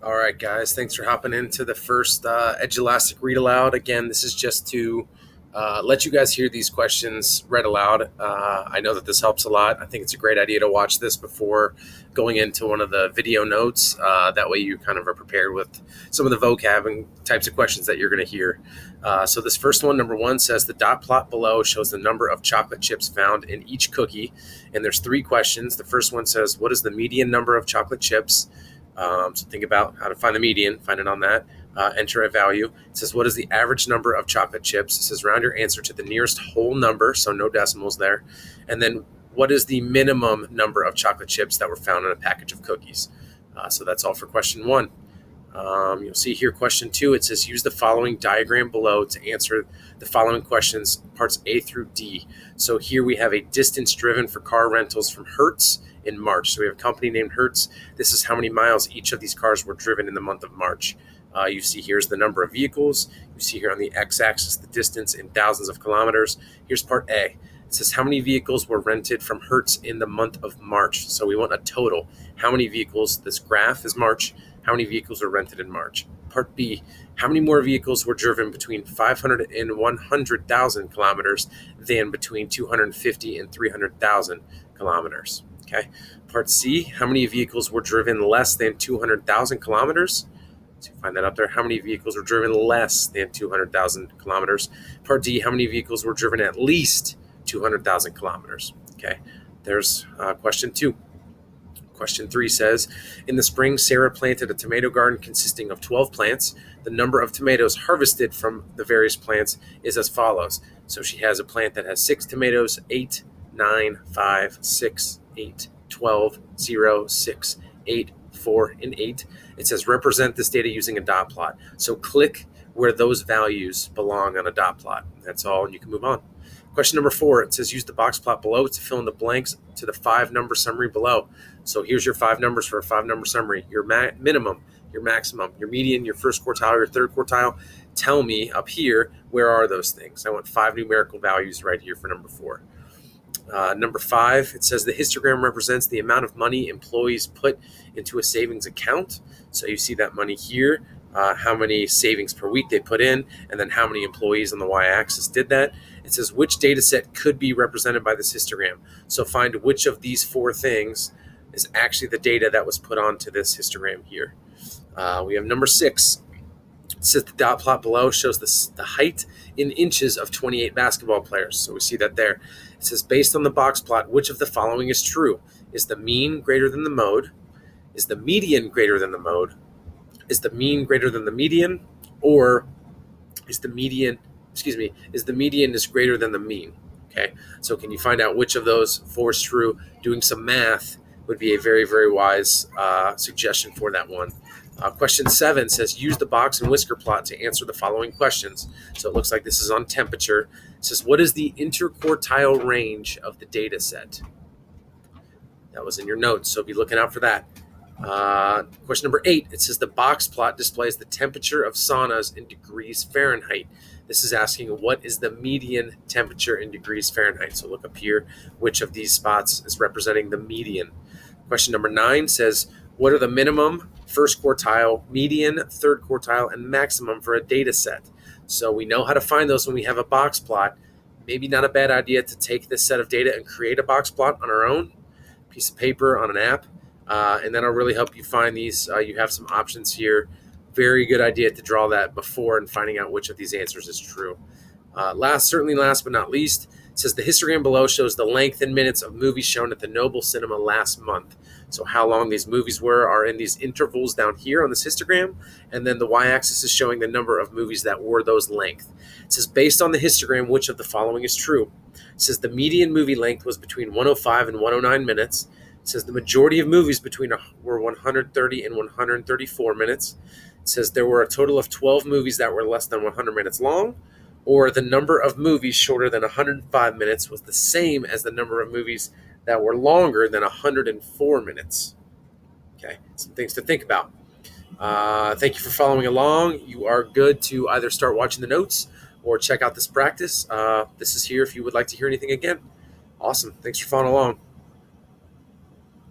All right, guys. Thanks for hopping into the first Edulastic read aloud. Again, this is just to let you guys hear these questions read aloud. I know that this helps a lot. I think it's a great idea to watch this before going into one of the video notes. That way, you kind of are prepared with some of the vocab and types of questions that you're going to hear. So, this first one, number one, says the dot plot below shows the number of chocolate chips found in each cookie. And there's three questions. The first one says, what is the median number of chocolate chips? So think about how to find the median, find it on that, enter a value. It says, what is the average number of chocolate chips? It says, round your answer to the nearest whole number, so no decimals there. And then what is the minimum number of chocolate chips that were found in a package of cookies? So that's all for question one. You'll see here question two, it says, use the following diagram below to answer the following questions, parts A through D. So here we have a distance driven for car rentals from Hertz in March. So we have a company named Hertz. This is how many miles each of these cars were driven in the month of March. You see here's the number of vehicles. You see here on the x-axis the distance in thousands of kilometers. Here's part A. It says how many vehicles were rented from Hertz in the month of March. So we want a total. How many vehicles? This graph is March. How many vehicles were rented in March? Part B, how many more vehicles were driven between 500 and 100,000 kilometers than between 250 and 300,000 kilometers? Okay. Part C, how many vehicles were driven less than 200,000 kilometers? So you find that up there. How many vehicles were driven less than 200,000 kilometers? Part D, how many vehicles were driven at least 200,000 kilometers? Okay. There's question two. Question three says, in the spring, Sarah planted a tomato garden consisting of 12 plants. The number of tomatoes harvested from the various plants is as follows. So she has a plant that has 6 tomatoes, 8, 9, 5, 6, 8, 12, 0, 6, 8, 4, and 8. It says represent this data using a dot plot. So click where those values belong on a dot plot. That's all, and you can move on. Question number 4, it says use the box plot below to fill in the blanks to the 5-number summary below. So here's your 5 numbers for a 5-number summary. Your minimum, your maximum, your median, your first quartile, your third quartile. Tell me up here, where are those things? I want 5 numerical values right here for number 4. Number 5, it says the histogram represents the amount of money employees put into a savings account. So you see that money here, how many savings per week they put in, and then how many employees on the y-axis did that. It says which data set could be represented by this histogram. So find which of these 4 things is actually the data that was put onto this histogram here. We have number 6. It says the dot plot below shows the height in inches of 28 basketball players. So we see that there. It says based on the box plot, which of the following is true? Is the mean greater than the mode? Is the median greater than the mode? Is the mean greater than the median? Or is the median is greater than the mean? Okay, so can you find out which of those 4 is true? Doing some math would be a very, very wise suggestion for that one. Question 7 says, use the box and whisker plot to answer the following questions. So it looks like this is on temperature. It says, what is the interquartile range of the data set? That was in your notes, so be looking out for that. Question number 8, it says the box plot displays the temperature of saunas in degrees Fahrenheit. This is asking what is the median temperature in degrees Fahrenheit. So look up here, which of these spots is representing the median. Question number 9 says, what are the minimum, first quartile, median, third quartile, and maximum for a data set? So we know how to find those when we have a box plot. Maybe not a bad idea to take this set of data and create a box plot on our own, piece of paper on an app, and that'll really help you find these. You have some options here. Very good idea to draw that before and finding out which of these answers is true. Last but not least, it says the histogram below shows the length in minutes of movies shown at the Noble Cinema last month. So how long these movies are in these intervals down here on this histogram, and then the y-axis is showing the number of movies that were those length. It says based on the histogram, which of the following is true? It says the median movie length was between 105 and 109 minutes. It says the majority of movies were 130 and 134 minutes. It says there were a total of 12 movies that were less than 100 minutes long, or the number of movies shorter than 105 minutes was the same as the number of movies that were longer than 104 minutes. Okay, some things to think about. Thank you for following along. You are good to either start watching the notes or check out this practice. This is here if you would like to hear anything again. Awesome. Thanks for following along.